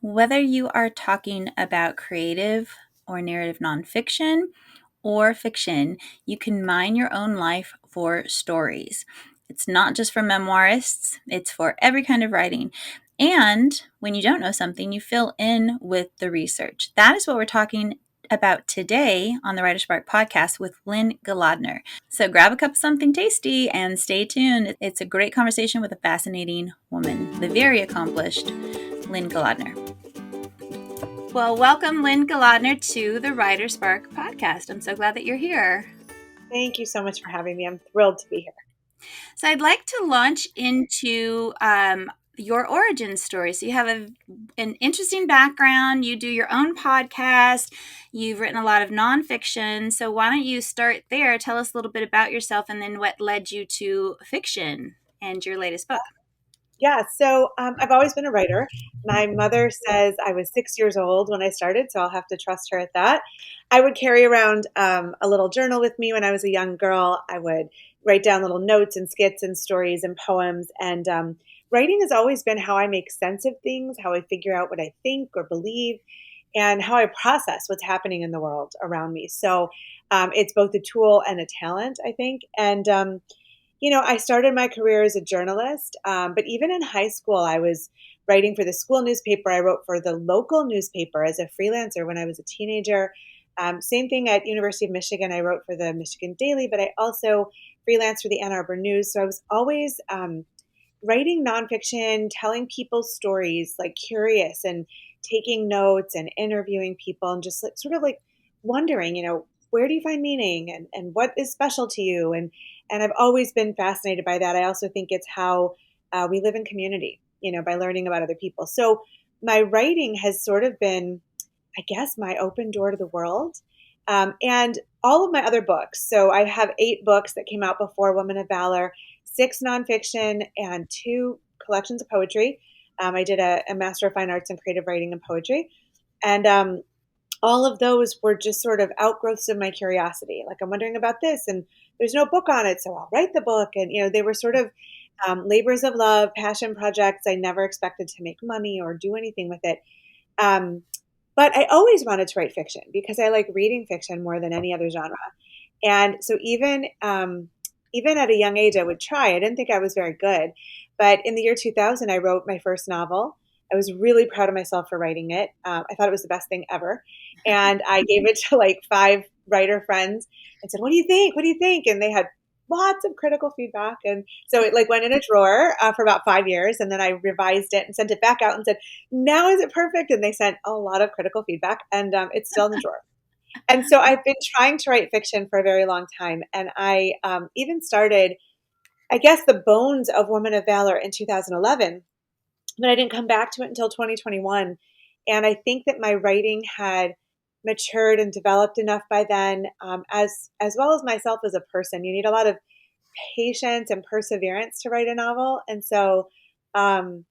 Whether you are talking about creative or narrative nonfiction or fiction, you can mine your own life for stories. It's not just for memoirists, it's for every kind of writing. And when you don't know something, you fill in with the research. That is what we're talking about today on the WriterSpark podcast with Lynne Golodner. So grab a cup of something tasty and stay tuned. It's a great conversation with a fascinating woman, the very accomplished Lynne Golodner. Well, welcome, Lynne Golodner, to the WriterSpark podcast. I'm so glad that you're here. Thank you so much for having me. I'm thrilled to be here. So I'd like to launch into your origin story. So you have an interesting background. You do your own podcast. You've written a lot of nonfiction. So why don't you start there? Tell us a little bit about yourself and then what led you to fiction and your latest book. Yeah, so I've always been a writer. My mother says I was 6 years old when I started, so I'll have to trust her at that. I would carry around a little journal with me when I was a young girl. I would write down little notes and skits and stories and poems. And writing has always been how I make sense of things, how I figure out what I think or believe, and how I process what's happening in the world around me. So it's both a tool and a talent, I think. And I started my career as a journalist, but even in high school, I was writing for the school newspaper. I wrote for the local newspaper as a freelancer when I was a teenager. Same thing at University of Michigan. I wrote for the Michigan Daily, but I also freelanced for the Ann Arbor News. So I was always writing nonfiction, telling people stories, like curious and taking notes and interviewing people and just sort of like wondering, where do you find meaning and what is special to you? And I've always been fascinated by that. I also think it's how we live in community, by learning about other people. So my writing has sort of been, I guess, my open door to the world. And all of my other books. So I have 8 books that came out before Woman of Valor, 6 nonfiction, and 2 collections of poetry. I did a Master of Fine Arts in Creative Writing and Poetry. And all of those were just sort of outgrowths of my curiosity. Like, I'm wondering about this, and there's no book on it, so I'll write the book. And, they were sort of labors of love, passion projects. I never expected to make money or do anything with it. But I always wanted to write fiction because I like reading fiction more than any other genre. And so even at a young age, I would try. I didn't think I was very good. But in the year 2000, I wrote my first novel. I was really proud of myself for writing it. I thought it was the best thing ever. And I gave it to like 5 writer friends and said, what do you think? What do you think? And they had lots of critical feedback. And so it like went in a drawer for about 5 years. And then I revised it and sent it back out and said, now is it perfect? And they sent a lot of critical feedback, and it's still in the drawer. And so I've been trying to write fiction for a very long time. And I even started, I guess, the bones of Woman of Valor in 2011, but I didn't come back to it until 2021. And I think that my writing had matured and developed enough by then, as well as myself as a person. You need a lot of patience and perseverance to write a novel. And so I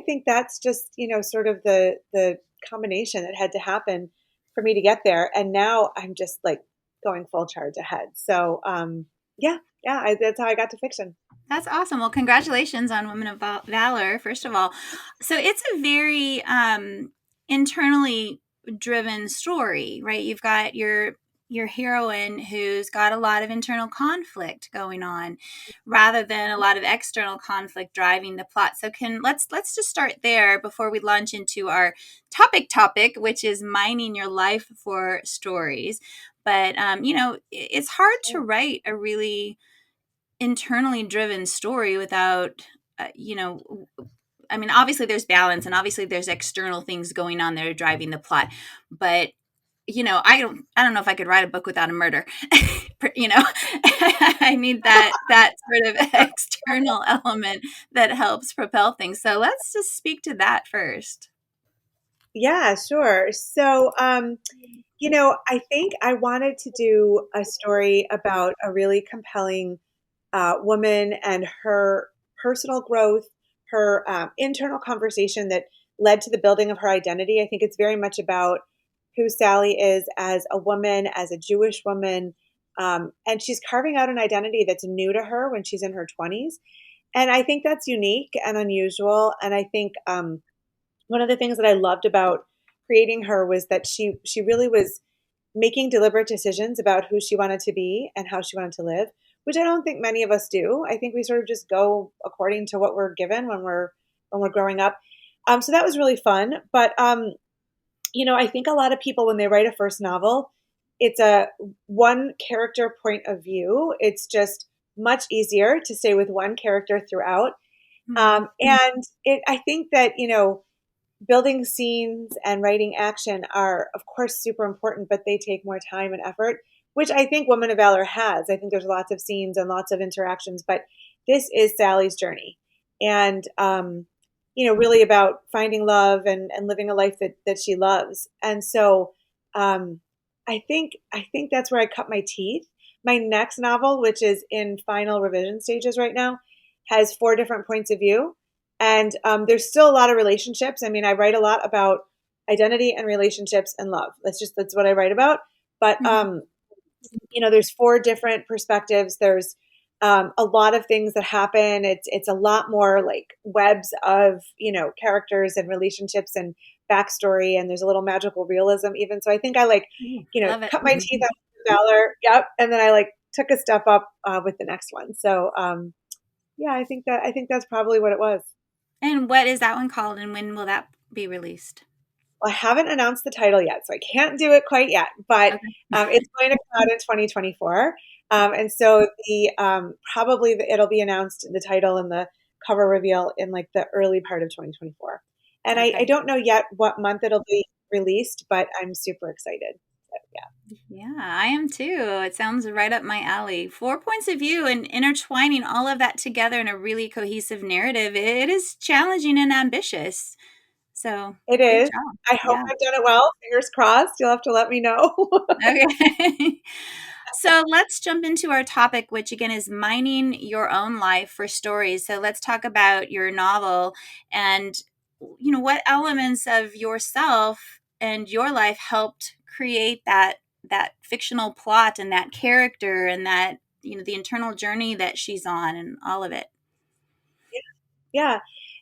think that's just, sort of the combination that had to happen for me to get there. And now I'm just like going full charge ahead. So that's how I got to fiction. That's awesome. Well, congratulations on Women of Valor, first of all. So it's a very internally driven story, right? You've got your heroine who's got a lot of internal conflict going on rather than a lot of external conflict driving the plot. So let's just start there before we launch into our topic, which is mining your life for stories. But it's hard to write a really internally driven story without obviously there's balance and obviously there's external things going on that are driving the plot, but I don't know if I could write a book without a murder. I need that sort of external element that helps propel things. So let's just speak to that first. Yeah, sure. So I think I wanted to do a story about a really compelling woman and her personal growth, her internal conversation that led to the building of her identity. I think it's very much about who Sally is as a woman, as a Jewish woman. And she's carving out an identity that's new to her when she's in her 20s. And I think that's unique and unusual. And I think one of the things that I loved about creating her was that she really was making deliberate decisions about who she wanted to be and how she wanted to live, which I don't think many of us do. I think we sort of just go according to what we're given when we're growing up. So that was really fun. But I think a lot of people when they write a first novel, it's a one character point of view. It's just much easier to stay with one character throughout. Mhm. And I think that building scenes and writing action are, of course, super important, but they take more time and effort, which I think Woman of Valor has. I think there's lots of scenes and lots of interactions, but this is Sally's journey. And, really about finding love and living a life that she loves. And so um, I think that's where I cut my teeth. My next novel, which is in final revision stages right now, has four different points of view and there's still a lot of relationships. I mean, I write a lot about identity and relationships and love. That's what I write about. But Mhm. there's four different perspectives. There's a lot of things that happen. It's a lot more like webs of characters and relationships and backstory. And there's a little magical realism even. So I think I Ooh, love it. cut my teeth out with Valor. Yep, and then I took a step up with the next one. So yeah, I think that's probably what it was. And what is that one called, and when will that be released? Well, I haven't announced the title yet, so I can't do it quite yet, but Okay. it's going to come out in 2024. And so it'll be announced the title and the cover reveal in like the early part of 2024. And I Okay. don't know yet what month it'll be released, but I'm super excited. So, yeah, Yeah, I am too. It sounds right up my alley. Four points of view and intertwining all of that together in a really cohesive narrative. It is challenging and ambitious. So, it good is. job. I hope Yeah. I've done it well. Fingers crossed. You'll have to let me know. Okay. So let's jump into our topic, which again is mining your own life for stories. So let's talk about your novel and what elements of yourself and your life helped create that fictional plot and that character and that the internal journey that she's on and all of it. Yeah.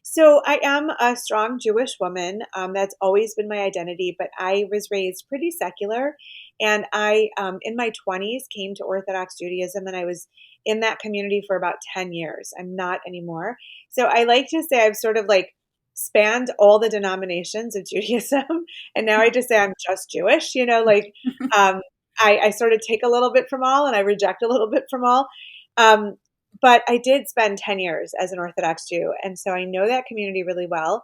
So I am a strong Jewish woman. That's always been my identity, but I was raised pretty secular. And in my 20s, came to Orthodox Judaism, and I was in that community for about 10 years. I'm not anymore. So I like to say I've sort of spanned all the denominations of Judaism. And now I just say I'm just Jewish, um, I sort of take a little bit from all and I reject a little bit from all. Um, but I did spend 10 years as an Orthodox Jew. And so I know that community really well.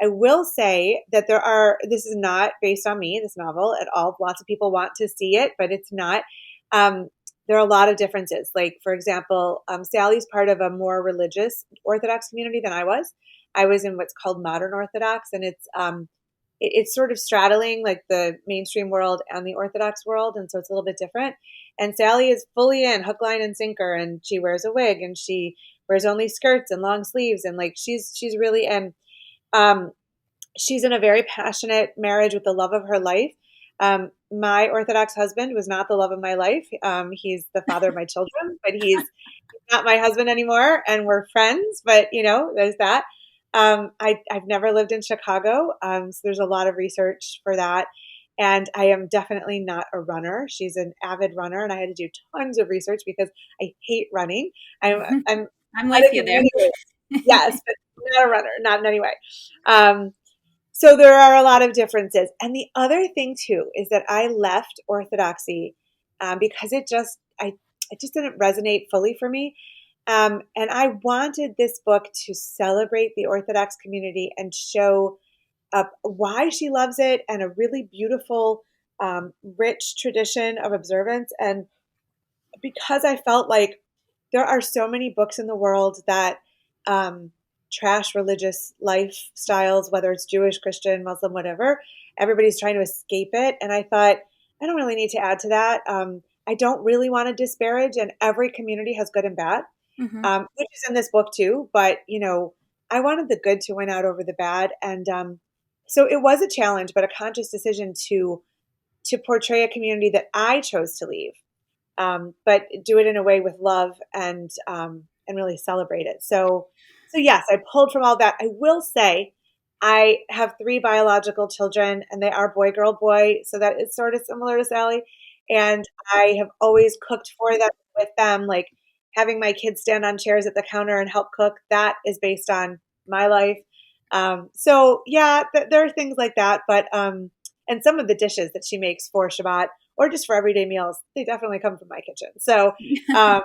I will say that this is not based on me, this novel at all. Lots of people want to see it, but it's not. Um, there are a lot of differences. Like, for example, Sally's part of a more religious Orthodox community than I was. I was in what's called modern Orthodox, and it's sort of straddling like the mainstream world and the Orthodox world. And so it's a little bit different. And Sally is fully in hook, line, and sinker, and she wears a wig and she wears only skirts and long sleeves. And she's really in. Um, she's in a very passionate marriage with the love of her life. My Orthodox husband was not the love of my life. He's the father of my children, but he's not my husband anymore, and we're friends. But there's that. I've never lived in Chicago, so there's a lot of research for that. And I am definitely not a runner. She's an avid runner, and I had to do tons of research because I hate running. I'm I'm with athletic you in there. many ways, yes, but not a runner, not in any way. Um, so there are a lot of differences. And the other thing too is that I left Orthodoxy because it just didn't resonate fully for me. And I wanted this book to celebrate the Orthodox community and show why she loves it and a really beautiful, rich tradition of observance. And because I felt like there are so many books in the world that um, trash religious lifestyles, whether it's Jewish, Christian, Muslim, whatever. Everybody's trying to escape it. And I thought, I don't really need to add to that. I don't really want to disparage, and every community has good and bad, Hmm. which is in this book too. But, I wanted the good to win out over the bad. And so it was a challenge, but a conscious decision to portray a community that I chose to leave, but do it in a way with love and really celebrate it. So yes, I pulled from all that. I will say, I have three biological children, and they are boy, girl, boy. So that is sort of similar to Sally. And I have always cooked for them, with them, like having my kids stand on chairs at the counter and help cook. That is based on my life. So yeah, there are things like that. But and some of the dishes that she makes for Shabbat or just for everyday meals, they definitely come from my kitchen. So um,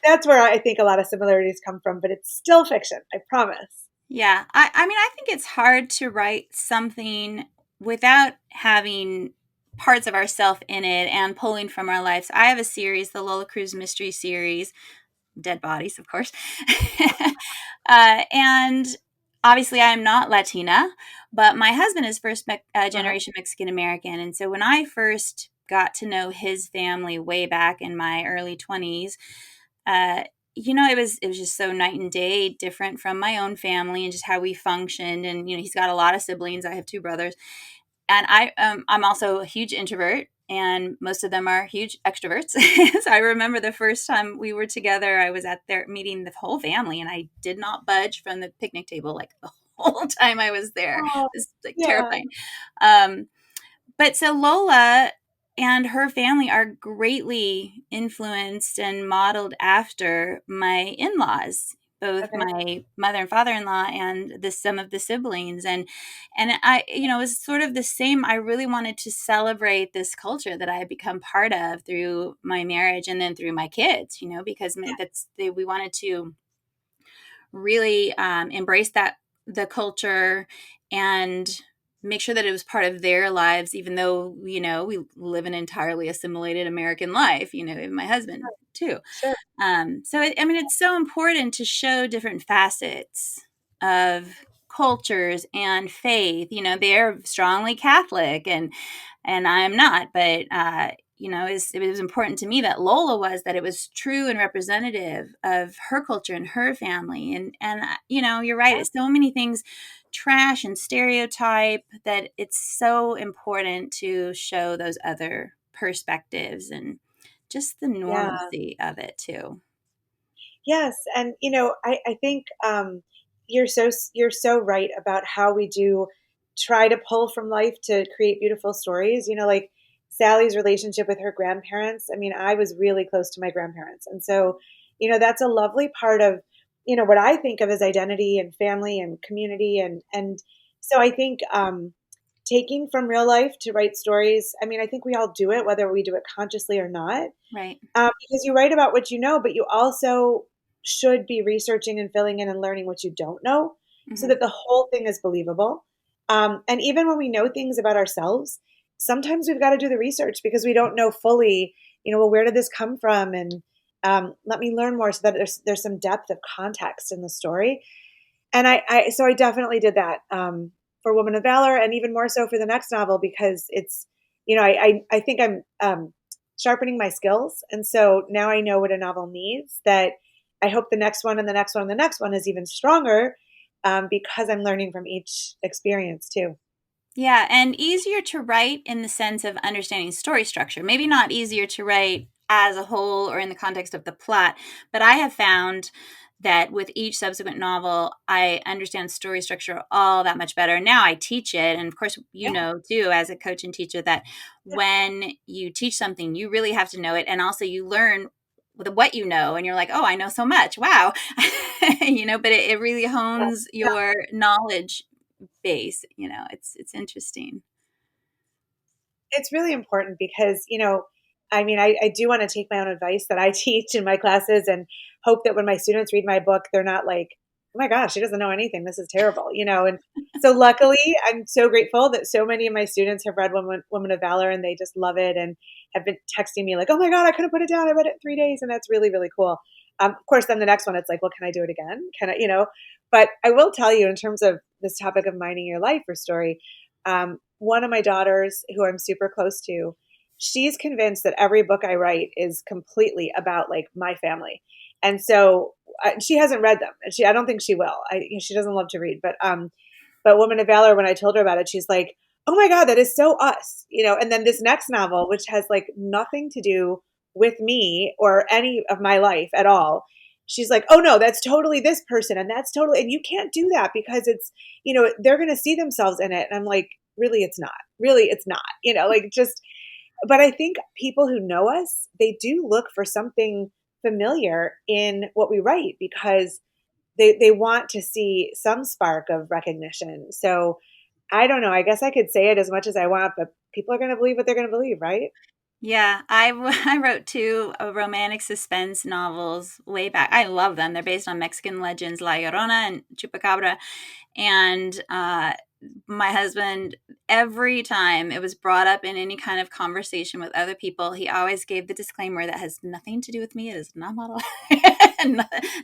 that's where I think a lot of similarities come from. But it's still fiction, I promise. Yeah. I mean, I think it's hard to write something without having parts of ourself in it and pulling from our lives. I have a series, the Lola Cruz Mystery Series, dead bodies, of course. And obviously, I am not Latina, but my husband is first Uh-huh. generation Mexican American. And so when I first got to know his family way back in my early 20s, uh, it was just so night and day different from my own family and just how we functioned. And he's got a lot of siblings. I have two brothers, and I'm also a huge introvert, and most of them are huge extroverts. So I remember the first time we were together, I was at their meeting the whole family, and I did not budge from the picnic table like the whole time I was there. It Oh, was like yeah. terrifying. But so Lola and her family are greatly influenced and modeled after my in-laws, both Okay. my mother and father-in-law and some of the siblings. And I, it was sort of the same. I really wanted to celebrate this culture that I had become part of through my marriage and then through my kids, because Yeah. we wanted to really embrace the culture and make sure that it was part of their lives, even though we live an entirely assimilated American life. Even my husband too. Sure. I mean, it's so important to show different facets of cultures and faith. They're strongly Catholic, and I'm not, but it was important to me that Lola was, that it was true and representative of her culture and her family. And you're right. Yeah. It's so many things trash and stereotype that it's so important to show those other perspectives and just the Yeah. normalcy of it too. Yes, and I think you're so right about how we do try to pull from life to create beautiful stories. Like Sally's relationship with her grandparents. I mean, I was really close to my grandparents, and so that's a lovely part of what I think of as identity and family and community, and so I think taking from real life to write stories. I mean, I think we all do it, whether we do it consciously or not, Right. because you write about what you know, but you also should be researching and filling in and learning what you don't know so Hmm. that the whole thing is believable. And even when we know things about ourselves, sometimes we've got to do the research because we don't know fully, well, where did this come from? And let me learn more so that there's some depth of context in the story. And so I definitely did that for Woman of Valor, and even more so for the next novel because it's, I think I'm sharpening my skills, and so now I know what a novel needs. That I hope the next one and the next one and the next one is even stronger because I'm learning from each experience too. Yeah, and easier to write in the sense of understanding story structure. Maybe not easier to write as a whole or in the context of the plot, but I have found that with each subsequent novel, I understand story structure all that much better. Now I teach it, and of course, Yeah, too, as a coach and teacher, that yeah, when you teach something, you really have to know it, and also you learn what you know, and you're like, oh, I know so much. Wow, but it really yeah. hones Yeah. your knowledge base. It's interesting. It's really important because, I mean, I do want to take my own advice that I teach in my classes and hope that when my students read my book, they're not like, oh my gosh, she doesn't know anything. This is terrible. And so luckily, I'm so grateful that so many of my students have read Woman of Valor and they just love it and have been texting me like, oh my God, I couldn't put it down. I read it in 3 days. And that's really, really cool. Of course, then the next one, it's like, well, can I do it again? Can I? But I will tell you in terms of this topic of mining your life or story, one of my daughters, who I'm super close to, she's convinced that every book I write is completely about like my family, and so she hasn't read them, and I don't think she will. She doesn't love to read, but Woman of Valor, when I told her about it, she's like, "Oh my God, that is so us." And then this next novel, which has like nothing to do with me or any of my life at all, she's like, oh no, that's totally this person. And that's totally, and you can't do that because it's, they're going to see themselves in it. And I'm like, really, it's not. Really, it's not, like just, but I think people who know us, they do look for something familiar in what we write because they want to see some spark of recognition. So I don't know. I guess I could say it as much as I want, but people are going to believe what they're going to believe, right? Yeah, I wrote two romantic suspense novels way back. I love them. They're based on Mexican legends, La Llorona and Chupacabra. And my husband, every time it was brought up in any kind of conversation with other people, he always gave the disclaimer that has nothing to do with me. It is not modeled,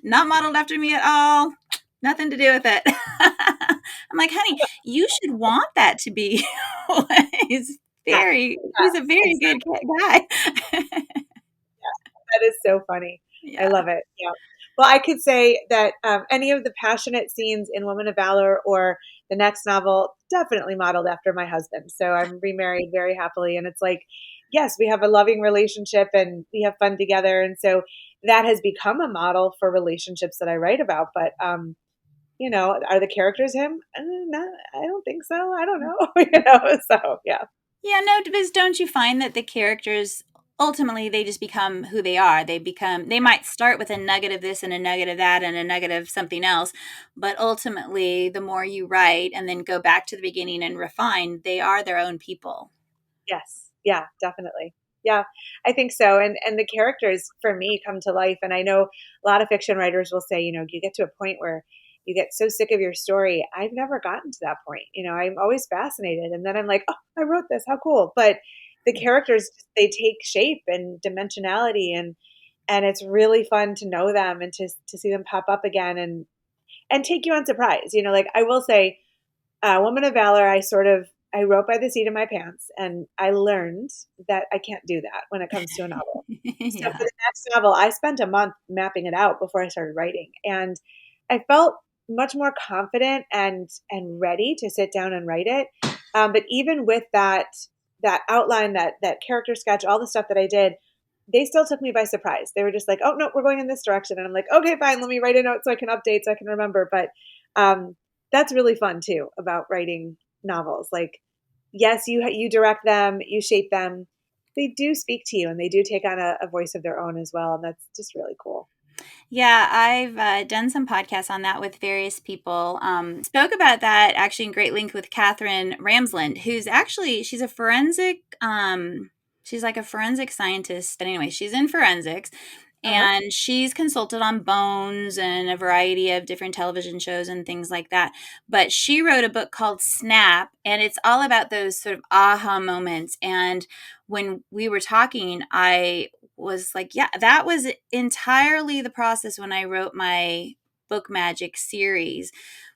not modeled after me at all. Nothing to do with it. I'm like, honey, you should want that to be. He's Yeah, he's a very good exactly. guy. That is so funny. I Yeah. love it. Yeah. Well, I could say that any of the passionate scenes in Woman of Valor or the next novel definitely modeled after my husband. So I'm remarried very happily. And it's like, yes, we have a loving relationship and we have fun together. And so that has become a model for relationships that I write about. But, are the characters him? No, I don't think so. I don't know. So yeah. Yeah, no, because don't you find that the characters ultimately they just become who they are. They might start with a nugget of this and a nugget of that and a nugget of something else, but ultimately the more you write and then go back to the beginning and refine, they are their own people. Yes. Yeah, definitely. Yeah, I think so. And the characters for me come to life. And I know a lot of fiction writers will say, you get to a point where you get so sick of your story. I've never gotten to that point. I'm always fascinated. And then I'm like, oh, I wrote this. How cool. But the characters, they take shape and dimensionality and it's really fun to know them and to see them pop up again and take you on surprise. Like I will say, Woman of Valor, I wrote by the seat of my pants, and I learned that I can't do that when it comes to a novel. So for Yeah. the next novel, I spent a month mapping it out before I started writing, and I felt much more confident and ready to sit down and write it. But even with that outline, that character sketch, all the stuff that I did, they still took me by surprise. They were just like, "Oh no, we're going in this direction," and I'm like, "Okay, fine. Let me write a note so I can update, so I can remember." But um, that's really fun too about writing novels. Like, yes, you direct them, you shape them. They do speak to you, and they do take on a voice of their own as well, and that's just really cool. Yeah, I've done some podcasts on that with various people. Spoke about that actually in great length with Catherine Ramsland, who's actually she's a forensic. She's like a forensic scientist, but anyway, she's in forensics, Uh-huh. and she's consulted on Bones and a variety of different television shows and things like that. But she wrote a book called Snap, and it's all about those sort of aha moments. And when we were talking, I was like, yeah, that was entirely the process when I wrote my Book Magic series,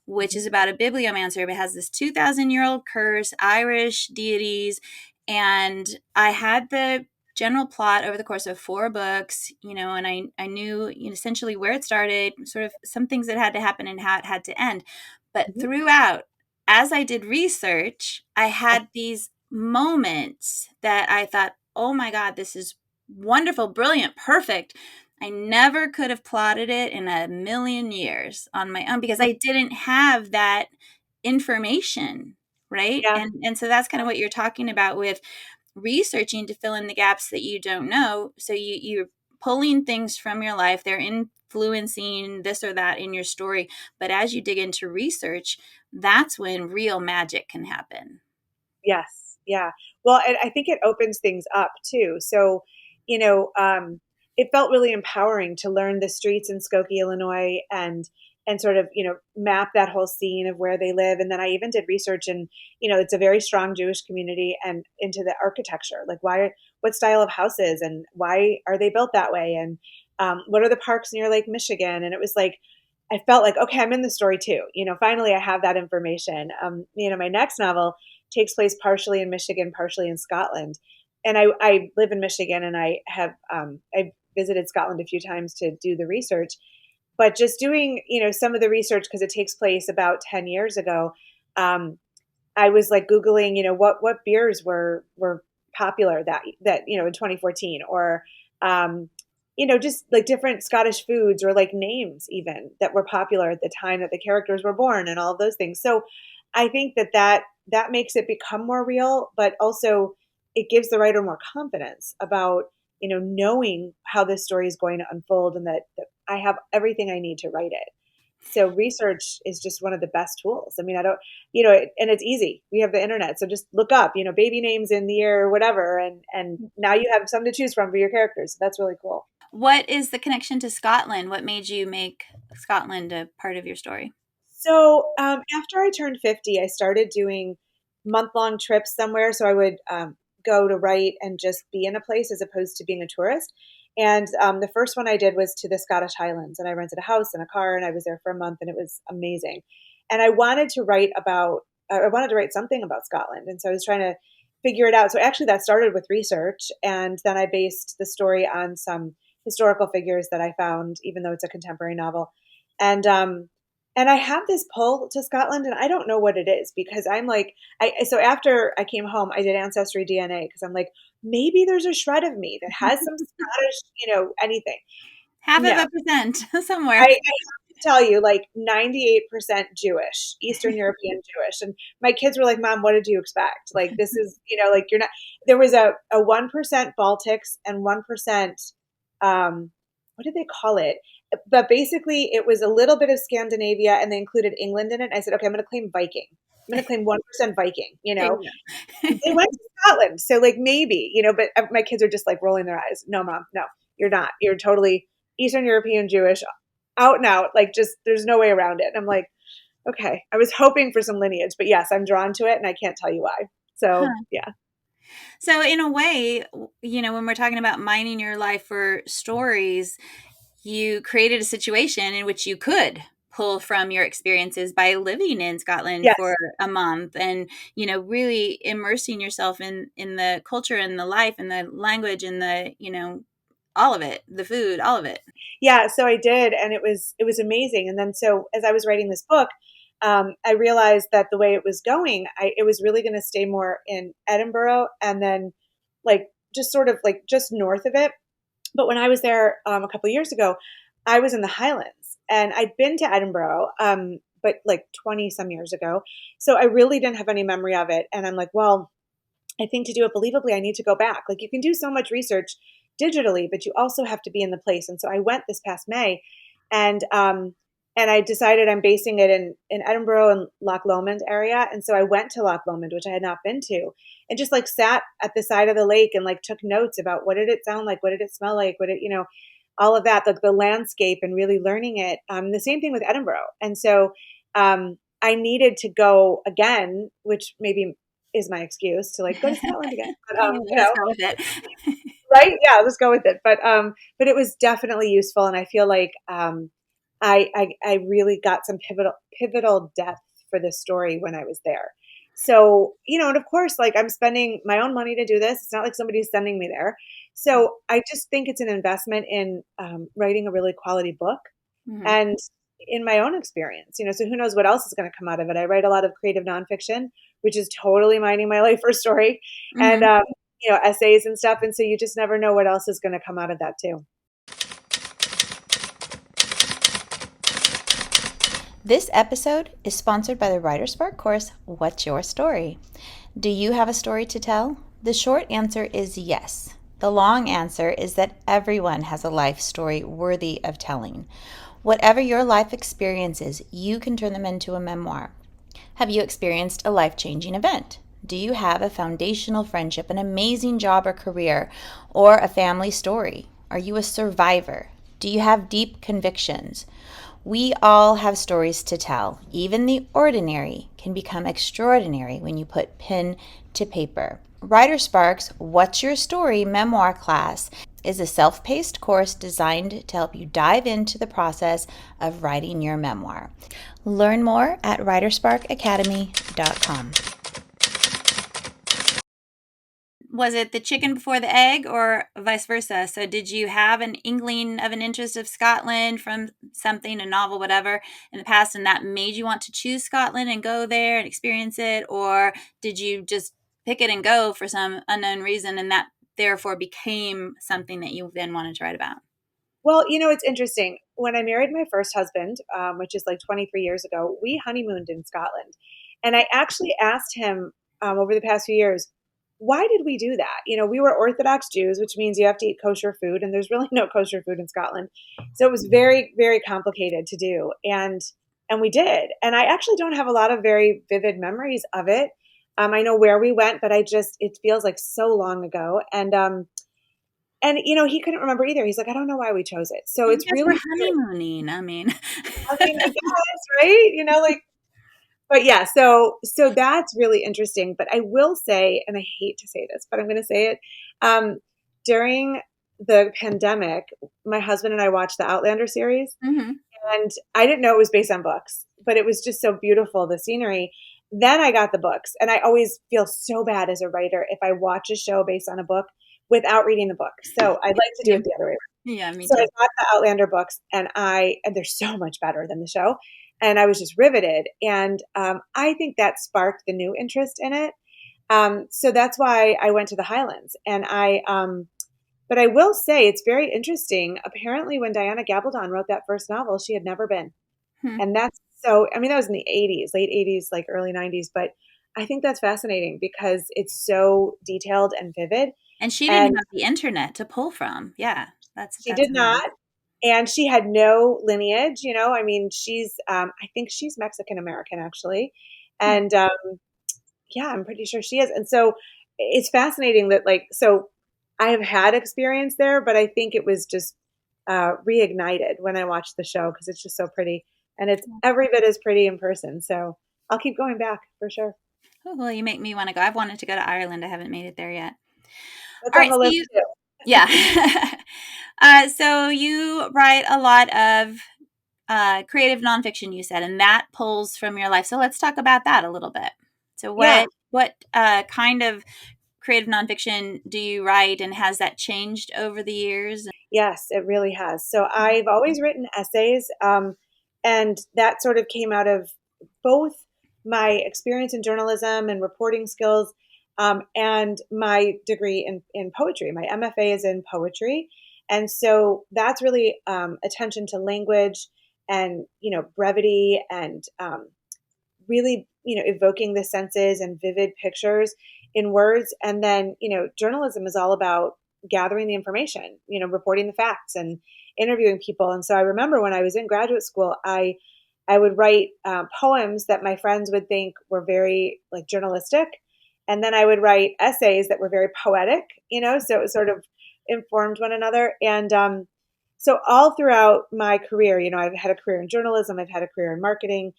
which is Mhm. about a bibliomancer. It has this 2,000-year-old curse, Irish deities, and I had the general plot over the course of 4 books, and I knew essentially where it started, sort of some things that had to happen and how it had to end. But Mhm. throughout, as I did research, I had these moments that I thought, oh my God, this is wonderful, brilliant, perfect. I never could have plotted it in a million years on my own because I didn't have that information, right? Yeah. And so that's kind of what you're talking about with researching to fill in the gaps that you don't know. So you're pulling things from your life, they're influencing this or that in your story. But as you dig into research, that's when real magic can happen. Yes. Yeah. Well, and I think it opens things up too. So, you know, um, it felt really empowering to learn the streets in Skokie, Illinois, and sort of map that whole scene of where they live. And then I even did research, and it's a very strong Jewish community, and into the architecture, like what style of houses, and why are they built that way, and what are the parks near Lake Michigan? And it was like I felt like, okay, I'm in the story too. Finally I have that information. My next novel takes place partially in Michigan, partially in Scotland. And I live in Michigan, and I visited Scotland a few times to do the research. But just doing, some of the research, because it takes place about 10 years ago, um, I was like Googling, what beers were popular that in 2014, or just like different Scottish foods or like names even that were popular at the time that the characters were born and all of those things. So I think that makes it become more real, but also it gives the writer more confidence about, knowing how this story is going to unfold and that I have everything I need to write it. So research is just one of the best tools. I mean, I don't, and it's easy. We have the internet. So just look up, baby names in the year or whatever. And now you have something to choose from for your characters. So that's really cool. What is the connection to Scotland? What made you make Scotland a part of your story? So after I turned 50, I started doing month-long trips somewhere. So I would go to write and just be in a place as opposed to being a tourist. And the first one I did was to the Scottish Highlands, and I rented a house and a car, and I was there for a month, and it was amazing. And I wanted to write something about Scotland, and so I was trying to figure it out. So actually, that started with research, and then I based the story on some historical figures that I found, even though it's a contemporary novel. And and I have this pull to Scotland, and I don't know what it is because I'm like, so after I came home, I did Ancestry DNA because I'm like, maybe there's a shred of me that has some Scottish, anything. Half of No, a percent I somewhere. have to tell you, like 98% Jewish, Eastern European Jewish. And my kids were like, Mom, what did you expect? Like, this is, like you're not, there was a 1% Baltics and 1%, what did they call it? But basically, it was a little bit of Scandinavia and they included England in it. I said, okay, I'm going to claim Viking. I'm going to claim 1% Viking, There you And go. they went to Scotland. So, like, maybe, but my kids are just like rolling their eyes. No, Mom, no, you're not. You're totally Eastern European Jewish, out and out. Like, just there's no way around it. And I'm like, okay, I was hoping for some lineage, but yes, I'm drawn to it and I can't tell you why. So, Huh. yeah. So, in a way, when we're talking about mining your life for stories, you created a situation in which you could pull from your experiences by living in Scotland for Yes. a month and really immersing yourself in the culture and the life and the language and the all of it, the food, all of it. Yeah, so I did, and it was amazing. And then so as I was writing this book, I realized that the way it was going, it was really going to stay more in Edinburgh, and then like just sort of like just north of it. But when I was there a couple of years ago, I was in the Highlands, and I'd been to Edinburgh, but like 20 some years ago. So I really didn't have any memory of it, and I'm like, well, I think to do it believably, I need to go back. Like you can do so much research digitally, but you also have to be in the place. And so I went this past May, and I decided I'm basing it in Edinburgh and Loch Lomond area. And so I went to Loch Lomond, which I had not been to, and just like sat at the side of the lake and like took notes about what did it sound like, what did it smell like, what did all of that, like the landscape and really learning it. The same thing with Edinburgh. And so I needed to go again, which maybe is my excuse to like go to Scotland again. But Let's go with it. right? Yeah, let's go with it. But it was definitely useful, and I feel like I really got some pivotal depth for this story when I was there. So and of course, like I'm spending my own money to do this. It's not like somebody's sending me there. So I just think it's an investment in writing a really quality book Mhm. and in my own experience. So who knows what else is going to come out of it. I write a lot of creative nonfiction, which is totally mining my life for story, and Mhm. essays and stuff. And so you just never know what else is going to come out of that too. This episode is sponsored by the WriterSpark course, What's Your Story? Do you have a story to tell? The short answer is yes. The long answer is that everyone has a life story worthy of telling. Whatever your life experience is, you can turn them into a memoir. Have you experienced a life-changing event? Do you have a foundational friendship, an amazing job or career, or a family story? Are you a survivor? Do you have deep convictions? We all have stories to tell. Even the ordinary can become extraordinary when you put pen to paper. WriterSpark's What's Your Story memoir class is a self-paced course designed to help you dive into the process of writing your memoir. Learn more at writersparkacademy.com. Was it the chicken before the egg or vice versa? So did you have an inkling of an interest of Scotland from something, a novel, whatever, in the past, and that made you want to choose Scotland and go there and experience it? Or did you just pick it and go for some unknown reason and that therefore became something that you then wanted to write about? Well, it's interesting. When I married my first husband, which is like 23 years ago, we honeymooned in Scotland. And I actually asked him over the past few years, why did we do that? We were Orthodox Jews, which means you have to eat kosher food, and there's really no kosher food in Scotland. So it was very, very complicated to do. And we did. And I actually don't have a lot of very vivid memories of it. I know where we went, but it feels like so long ago. And he couldn't remember either. He's like, I don't know why we chose it. So You it's guys were really weird. honeymooning. I mean, I mean, I guess, right? Like, but yeah, so that's really interesting. But I will say, and I hate to say this, but I'm going to say it. Um, During the pandemic, my husband and I watched the Outlander series, hmm and I didn't know it was based on books, but it was just so beautiful, the scenery. Then I got the books, and I always feel so bad as a writer if I watch a show based on a book without reading the book. So I'd like to do it Same. the other way. Yeah, me So I too. got the Outlander books, and they're so much better than the show. And I was just riveted. And I think that sparked the new interest in it. So that's why I went to the Highlands. But I will say it's very interesting. Apparently, when Diana Gabaldon wrote that first novel, she had never been. Hmm. And that's so, I mean, that was in the 80s, late 80s, like early 90s. But I think that's fascinating because it's so detailed and vivid. And she didn't And have the internet to pull from. Yeah, she that's did amazing. not. And she had no lineage, I mean, I think she's Mexican American actually. Hmm. And yeah, I'm pretty sure she is. And so it's fascinating that, like, so I have had experience there, but I think it was just reignited when I watched the show because it's just so pretty. And it's every bit as pretty in person. So I'll keep going back for sure. Oh, well, you make me want to go. I've wanted to go to Ireland. I haven't made it there yet. That's All on right, the so list you, too. yeah. So you write a lot of creative nonfiction, you said, and that pulls from your life. So let's talk about that a little bit. So Yeah. what kind of creative nonfiction do you write, and has that changed over the years? Yes, it really has. So I've always written essays, and that sort of came out of both my experience in journalism and reporting skills, and my degree in poetry. My MFA is in poetry, and so that's really attention to language and brevity and really evoking the senses and vivid pictures in words. And then journalism is all about gathering the information, reporting the facts and interviewing people. And so I remember when I was in graduate school, I would write poems that my friends would think were very like journalistic, and then I would write essays that were very poetic, so it sort of informed one another. And so all throughout my career, I've had a career in journalism, I've had a career in marketing,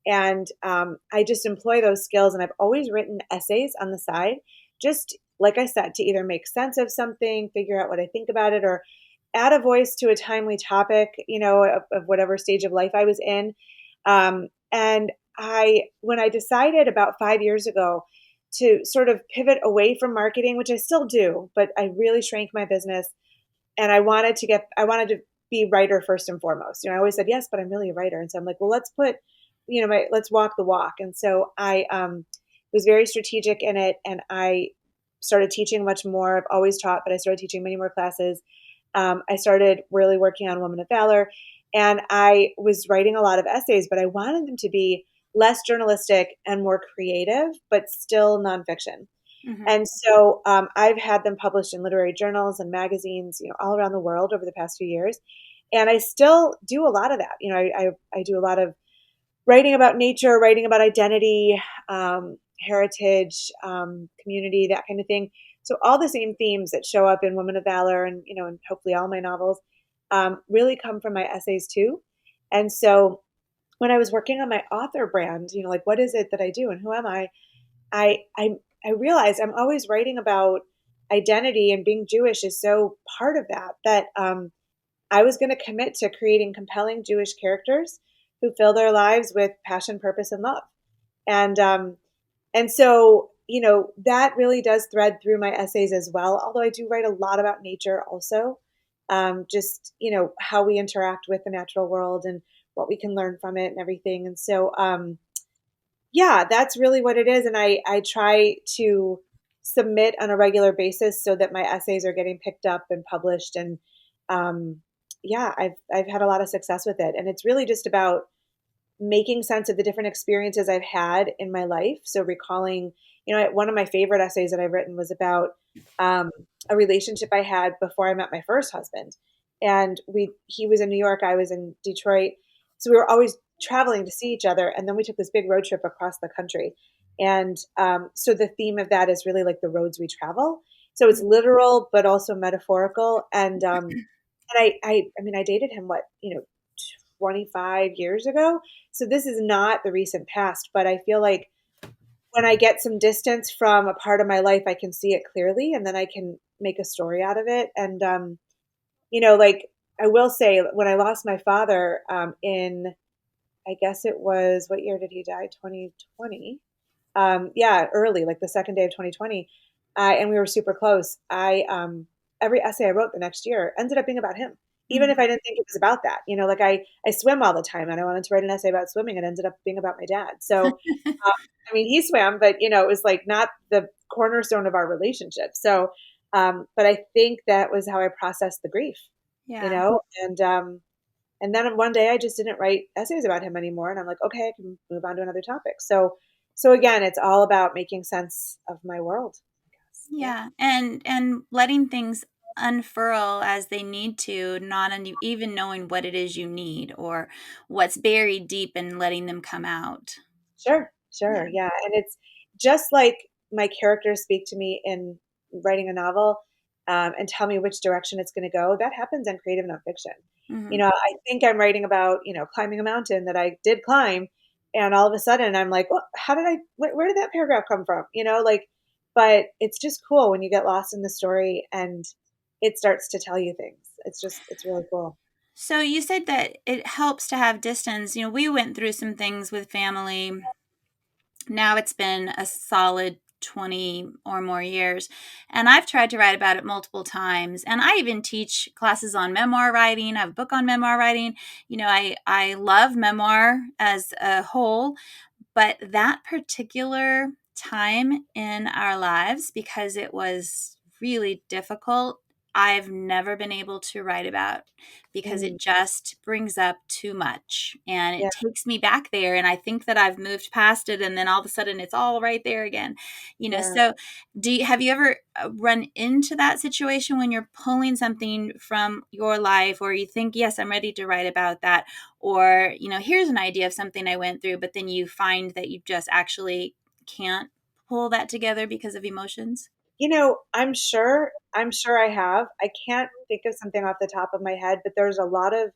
and I just employ those skills. And I've always written essays on the side, just like I said, to either make sense of something, figure out what I think about it, or add a voice to a timely topic, of whatever stage of life I was in. And when I decided about 5 years ago to sort of pivot away from marketing, which I still do, but I really shrank my business, and I wanted to be writer first and foremost. I always said yes, but I'm really a writer. And so I'm like, well, let's walk the walk. And so I was very strategic in it, and I started teaching much more. I've always taught, but I started teaching many more classes. I started really working on Woman of Valor, and I was writing a lot of essays, but I wanted them to be less journalistic and more creative, but still nonfiction. Mm-hmm. And so I've had them published in literary journals and magazines, all around the world over the past few years. And I still do a lot of that. I do a lot of writing about nature, writing about identity, heritage, community, that kind of thing. So all the same themes that show up in Woman of Valor and hopefully all my novels really come from my essays too. And so when I was working on my author brand, like what is it that I do and who am I? I I I realized I'm always writing about identity, and being Jewish is so part of that I was going to commit to creating compelling Jewish characters who fill their lives with passion, purpose, and love. And so that really does thread through my essays as well. Although I do write a lot about nature also, just how we interact with the natural world and what we can learn from it and everything. And so yeah, that's really what it is. And I try to submit on a regular basis so that my essays are getting picked up and published. And yeah, I've had a lot of success with it. And it's really just about making sense of the different experiences I've had in my life. So recalling, one of my favorite essays that I've written was about um, a relationship I had before I met my first husband. And he was in New York, I was in Detroit. So we were always traveling to see each other. And then we took this big road trip across the country. And so the theme of that is really like the roads we travel. So it's literal, but also metaphorical. And I mean, I dated him, 25 years ago. So this is not the recent past, but I feel like when I get some distance from a part of my life, I can see it clearly and then I can make a story out of it. And, like I will say, when I lost my father I guess it was, what year did he die? 2020. Yeah, early, like the second day of 2020. And we were super close. Every essay I wrote the next year ended up being about him, even if Mhm. I didn't think it was about that. Like I swim all the time and I wanted to write an essay about swimming. It ended up being about my dad. So, I mean, he swam, but it was like not the cornerstone of our relationship. So, but I think that was how I processed the grief, you Yeah. know, and then one day I just didn't write essays about him anymore. And I'm like, okay, I can move on to another topic. So again, it's all about making sense of my world, I guess. Yeah. Yeah, and letting things unfurl as they need to, not even knowing what it is you need or what's buried deep and letting them come out. Sure. Sure. Yeah. Yeah. And it's just like my characters speak to me in writing a novel, and tell me which direction it's going to go. That happens in creative nonfiction. Hmm. I think I'm writing about, climbing a mountain that I did climb. And all of a sudden I'm like, well, where did that paragraph come from? But it's just cool when you get lost in the story and it starts to tell you things. It's really cool. So you said that it helps to have distance. We went through some things with family. Now it's been a solid 20 or more years. And I've tried to write about it multiple times. And I even teach classes on memoir writing. I have a book on memoir writing. I love memoir as a whole. But that particular time in our lives, because it was really difficult, I've never been able to write about because Mm, it just brings up too much and yeah. it takes me back there. And I think that I've moved past it. And then all of a sudden it's all right there again. Yeah. So have you ever run into that situation when you're pulling something from your life or you think, yes, I'm ready to write about that? Or here's an idea of something I went through, but then you find that you just actually can't pull that together because of emotions. I'm sure I have. I can't think of something off the top of my head, but there's a lot of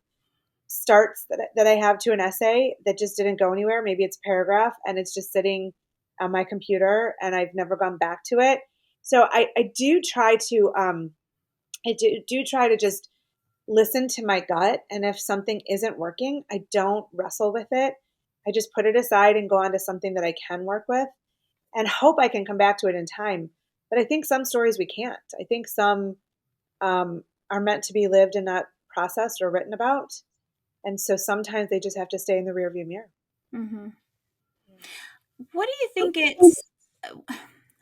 starts that I have to an essay that just didn't go anywhere. Maybe it's a paragraph and it's just sitting on my computer and I've never gone back to it. So I do try to I do try to just listen to my gut, and if something isn't working, I don't wrestle with it. I just put it aside and go on to something that I can work with and hope I can come back to it in time. But I think some stories we can't. I think some are meant to be lived and not processed or written about. And so sometimes they just have to stay in the rearview mirror. Hmm. What do you think it's? I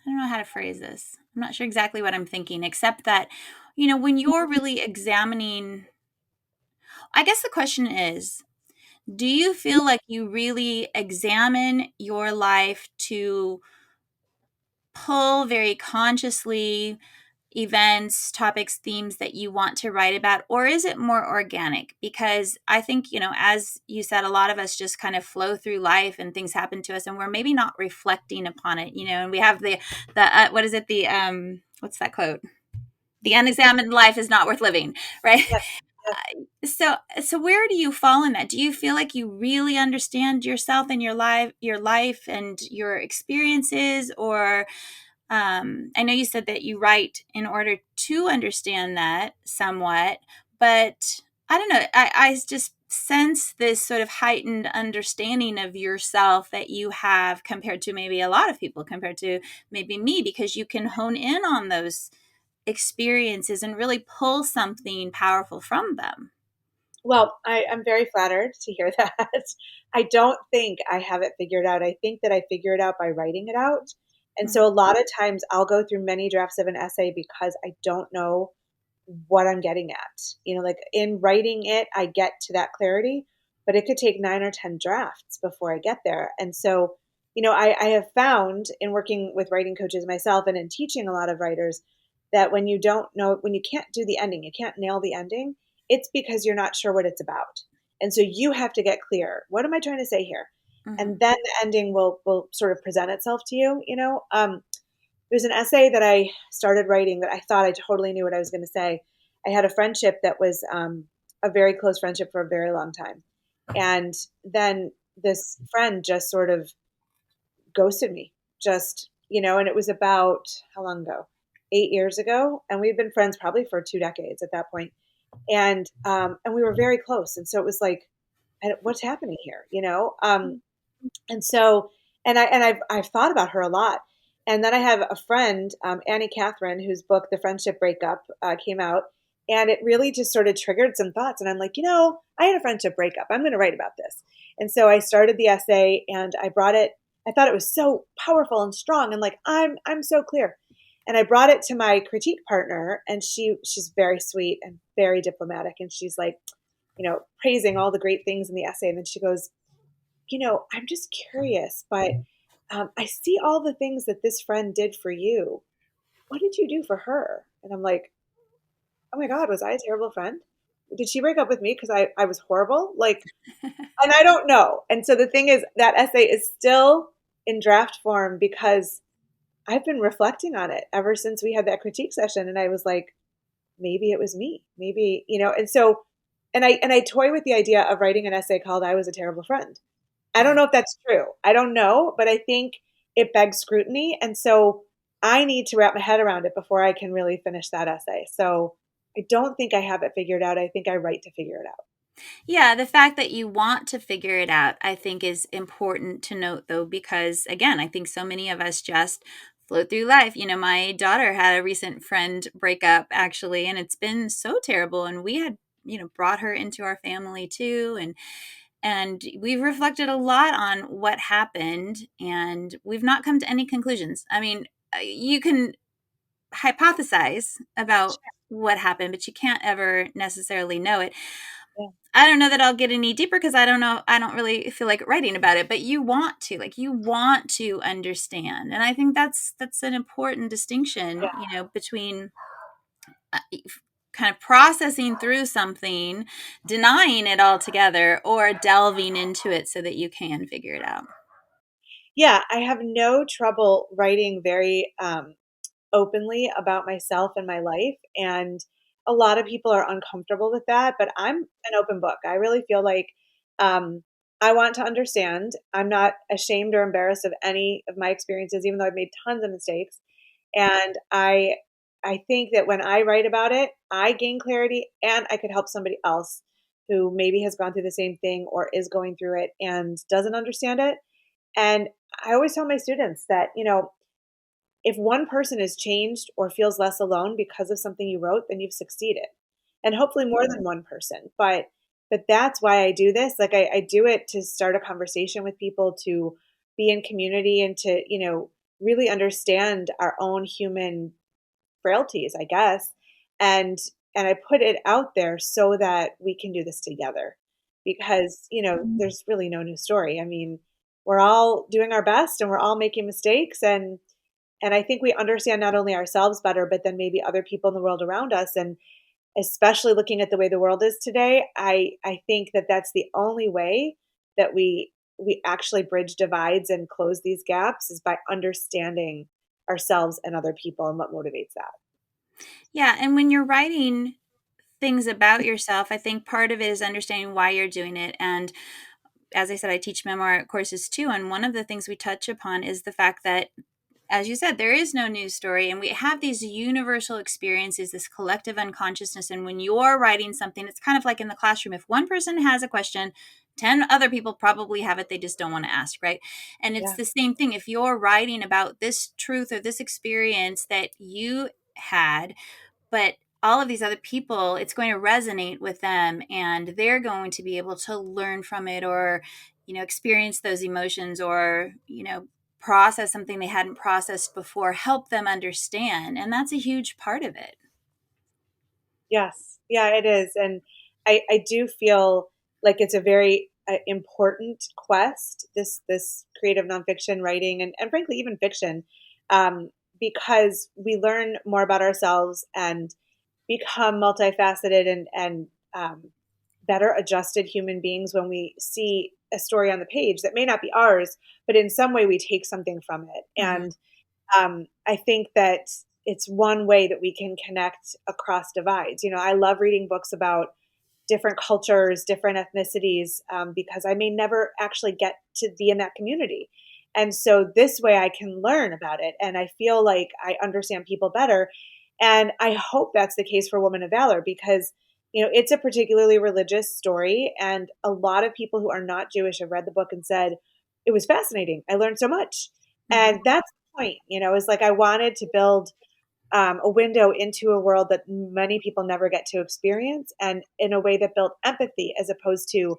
don't know how to phrase this. I'm not sure exactly what I'm thinking, except that, when you're really examining, I guess the question is, do you feel like you really examine your life to pull very consciously events, topics, themes that you want to write about, or is it more organic? Because I think, as you said, a lot of us just kind of flow through life and things happen to us and we're maybe not reflecting upon it, and we have the what is it? What's that quote? The unexamined life is not worth living, right? Yes, yes. So where do you fall in that? Do you feel like you really understand yourself and your life and your experiences, or I know you said that you write in order to understand that somewhat, but I don't know. I just sense this sort of heightened understanding of yourself that you have compared to maybe a lot of people, compared to maybe me, because you can hone in on those experiences and really pull something powerful from them. Well, I'm very flattered to hear that. I don't think I have it figured out. I think that I figure it out by writing it out. And Mhm. so a lot of times I'll go through many drafts of an essay because I don't know what I'm getting at. Like in writing it, I get to that clarity, but it could take 9 or 10 drafts before I get there. And so, I have found in working with writing coaches myself and in teaching a lot of writers that when you don't know, when you can't do the ending, you can't nail the ending, it's because you're not sure what it's about. And so you have to get clear. What am I trying to say here? Mm-hmm. And then the ending will sort of present itself to you. There's an essay that I started writing that I thought I totally knew what I was going to say. I had a friendship that was a very close friendship for a very long time. And then this friend just sort of ghosted me, and it was about how long ago? 8 years ago. And we'd been friends probably for 2 decades at that point. And we were very close. And so it was like, what's happening here? And so, I've thought about her a lot. And then I have a friend, Annie Catherine, whose book, The Friendship Breakup, came out. And it really just sort of triggered some thoughts. And I'm like, I had a friendship breakup. I'm going to write about this. And so I started the essay and I brought it. I thought it was so powerful and strong. And like, I'm so clear. And I brought it to my critique partner. And she's very sweet and very diplomatic. And she's like, praising all the great things in the essay. And then she goes, I'm just curious, but I see all the things that this friend did for you. What did you do for her? And I'm like, oh my God, was I a terrible friend? Did she break up with me because I was horrible? Like, and I don't know. And so the thing is, that essay is still in draft form because I've been reflecting on it ever since we had that critique session. And I was like, maybe it was me. Maybe, and so, and I toy with the idea of writing an essay called I Was a Terrible Friend. I don't know if that's true. I don't know, but I think it begs scrutiny. And so I need to wrap my head around it before I can really finish that essay. So I don't think I have it figured out. I think I write to figure it out. Yeah, the fact that you want to figure it out, I think, is important to note, though, because, again, I think so many of us just float through life. My daughter had a recent friend breakup, actually, and it's been so terrible. And we had, brought her into our family, too. And we've reflected a lot on what happened, and we've not come to any conclusions. I mean, you can hypothesize about what happened, but you can't ever necessarily know it. Yeah. I don't know that I'll get any deeper because I don't know. I don't really feel like writing about it, but you want to, you want to understand. And I think that's an important distinction, between kind of processing through something, denying it altogether, or delving into it so that you can figure it out. Yeah, I have no trouble writing very openly about myself and my life. And a lot of people are uncomfortable with that, but I'm an open book. I really feel like um, I want to understand. I'm not ashamed or embarrassed of any of my experiences, even though I've made tons of mistakes. And I think that when I write about it, I gain clarity and I could help somebody else who maybe has gone through the same thing or is going through it and doesn't understand it. And I always tell my students that, if one person is changed or feels less alone because of something you wrote, then you've succeeded. And hopefully more than one person. But that's why I do this. Like I do it to start a conversation with people, to be in community and to, really understand our own human frailties, I guess. And I put it out there so that we can do this together. Because, there's really no new story. I mean, we're all doing our best and we're all making mistakes, and I think we understand not only ourselves better, but then maybe other people in the world around us. And especially looking at the way the world is today, I think that that's the only way that we actually bridge divides and close these gaps is by understanding ourselves and other people and what motivates that. Yeah. And when you're writing things about yourself, I think part of it is understanding why you're doing it. And as I said, I teach memoir courses too. And one of the things we touch upon is the fact that, as you said, there is no news story, and we have these universal experiences, this collective unconsciousness. And when you're writing something, it's kind of like in the classroom. If one person has a question, 10 other people probably have it. They just don't want to ask, right? And it's Yeah. the same thing. If you're writing about this truth or this experience that you had, but all of these other people, it's going to resonate with them, and they're going to be able to learn from it, or experience those emotions, or process something they hadn't processed before, help them understand. And that's a huge part of it. Yes. Yeah, it is. And I do feel like it's a very important quest, this creative nonfiction writing and frankly, even fiction, um, because we learn more about ourselves and become multifaceted and better adjusted human beings when we see a story on the page that may not be ours, but in some way we take something from it. Mm-hmm. And I think that it's one way that we can connect across divides. I love reading books about different cultures, different ethnicities, because I may never actually get to be in that community. And so this way I can learn about it and I feel like I understand people better. And I hope that's the case for Woman of Valor because, it's a particularly religious story. And a lot of people who are not Jewish have read the book and said, it was fascinating. I learned so much. Mm-hmm. And that's the point, is like I wanted to build a window into a world that many people never get to experience and in a way that built empathy as opposed to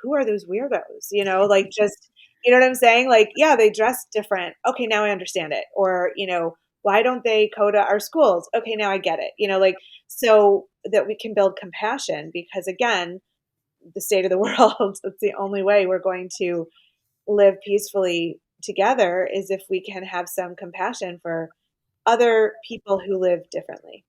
who are those weirdos, like just, you know what I'm saying? Like, yeah, they dress different. Okay, now I understand it. Or, why don't they go to our schools? Okay, now I get it. Like so that we can build compassion because again, the state of the world, that's the only way we're going to live peacefully together is if we can have some compassion for other people who live differently.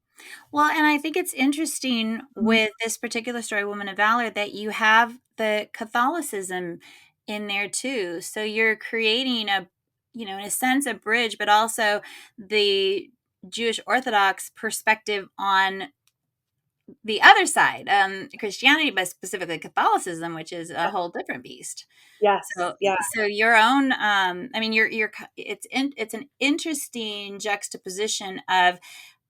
Well, and I think it's interesting with this particular story, Woman of Valor, that you have the Catholicism in there too. So you're creating in a sense, a bridge, but also the Jewish Orthodox perspective on the other side, Christianity, but specifically Catholicism, which is a whole different beast. Yes. So, Yeah. so your own, I mean, it's an interesting juxtaposition of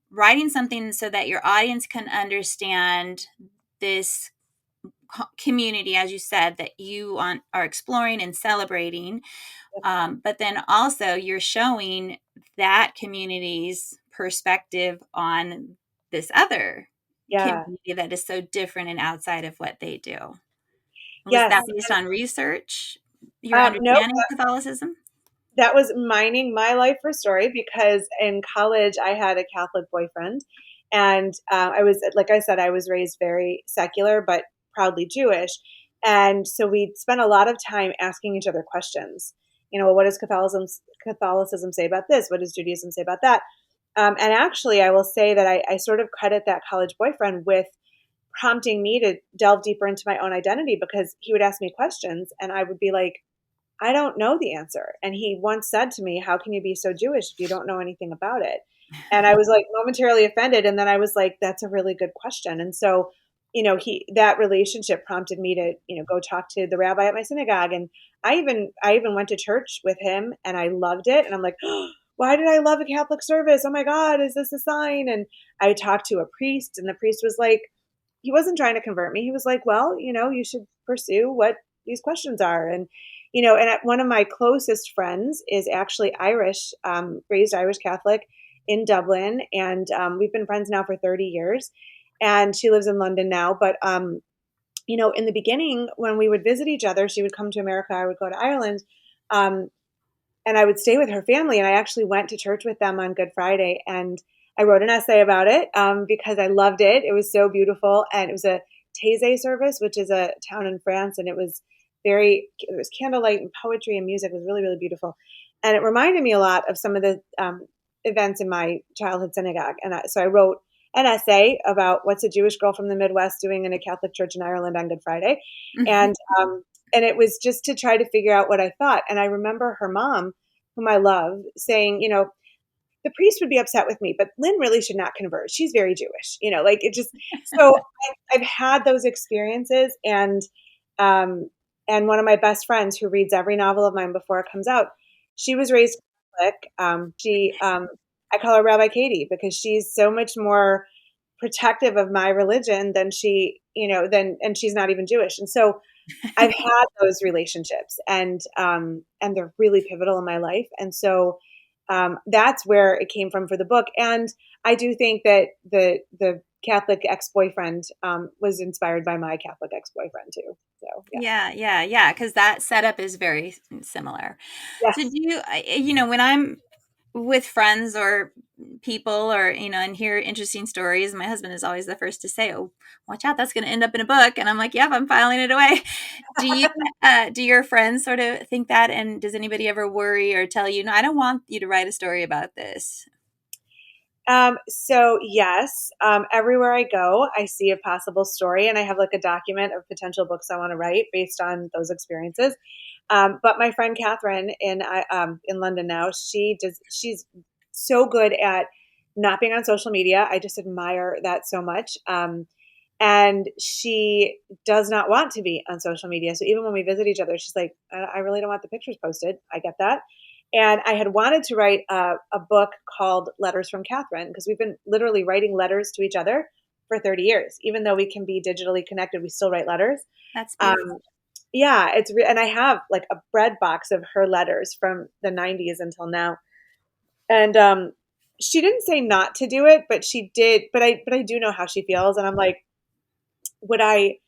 writing something so that your audience can understand this community, as you said, that you are exploring and celebrating. But then also you're showing that community's perspective on this other Yeah. community that is so different and outside of what they do. Was Yes. that based on research, your Nope. understanding of Catholicism? That was mining my life for story because in college I had a Catholic boyfriend, and I was, like I said, I was raised very secular but proudly Jewish, and so we spent a lot of time asking each other questions. Well, what does Catholicism say about this? What does Judaism say about that? And actually, I will say that I sort of credit that college boyfriend with prompting me to delve deeper into my own identity because he would ask me questions and I would be like, I don't know the answer. And he once said to me, how can you be so Jewish if you don't know anything about it? And I was like momentarily offended. And then I was like, that's a really good question. And so, that relationship prompted me to, go talk to the rabbi at my synagogue. And I even went to church with him and I loved it. And I'm like, oh, why did I love a Catholic service? Oh my God, is this a sign? And I talked to a priest and the priest was like, he wasn't trying to convert me. He was like, well, you should pursue what these questions are. And, one of my closest friends is actually Irish, raised Irish Catholic in Dublin. And we've been friends now for 30 years. And she lives in London now. But, in the beginning, when we would visit each other, she would come to America, I would go to Ireland. Um, and I would stay with her family. And I actually went to church with them on Good Friday. And I wrote an essay about it because I loved it. It was so beautiful. And it was a Taizé service, which is a town in France. And it was candlelight and poetry and music. It was really, really beautiful. And it reminded me a lot of some of the events in my childhood synagogue. And so I wrote an essay about what's a Jewish girl from the Midwest doing in a Catholic church in Ireland on Good Friday. And and it was just to try to figure out what I thought. And I remember her mom, whom I love, saying, the priest would be upset with me, but Lynne really should not convert. She's very Jewish, like it just, so I've had those experiences um, and one of my best friends who reads every novel of mine before it comes out, she was raised Catholic. I call her Rabbi Katie because she's so much more protective of my religion than and she's not even Jewish. And so I've had those relationships and they're really pivotal in my life. And so that's where it came from for the book. And I do think that the Catholic ex-boyfriend was inspired by my Catholic ex-boyfriend too. So Yeah. Because that setup is very similar. So yes, do you, when I'm with friends or people, or and hear interesting stories, my husband is always the first to say, "Oh, watch out, that's going to end up in a book." And I'm like, "Yep, I'm filing it away." Do you do your friends sort of think that, and does anybody ever worry or tell you, "No, I don't want you to write a story about this"? So yes, everywhere I go, I see a possible story, and I have like a document of potential books I want to write based on those experiences. But my friend Catherine in London now, she's so good at not being on social media. I just admire that so much. And she does not want to be on social media. So even when we visit each other, she's like, I really don't want the pictures posted. I get that. And I had wanted to write a book called Letters from Catherine, because we've been literally writing letters to each other for 30 years. Even though we can be digitally connected, we still write letters. That's Um, beautiful. yeah, and I have like a bread box of her letters from the 90s until now. And she didn't say not to do it, but she did. But I do know how she feels, and I'm like, would I?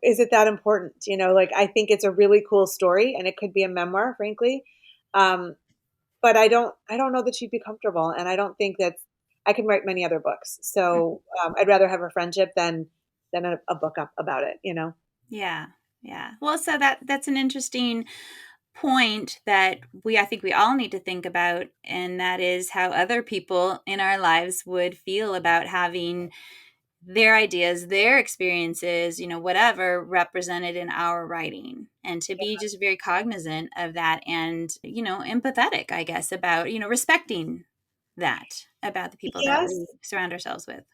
Is it that important? Like, I think it's a really cool story, and it could be a memoir, frankly. Um, but I don't know that she'd be comfortable, and I don't think that I can write many other books. So I'd rather have a friendship than a book up about it. Yeah. Yeah. Well, so that's an interesting point that I think we all need to think about, and that is how other people in our lives would feel about having their ideas, their experiences, whatever represented in our writing, and to be just very cognizant of that, and empathetic, I guess, about respecting that about the people that Yes, we surround ourselves with.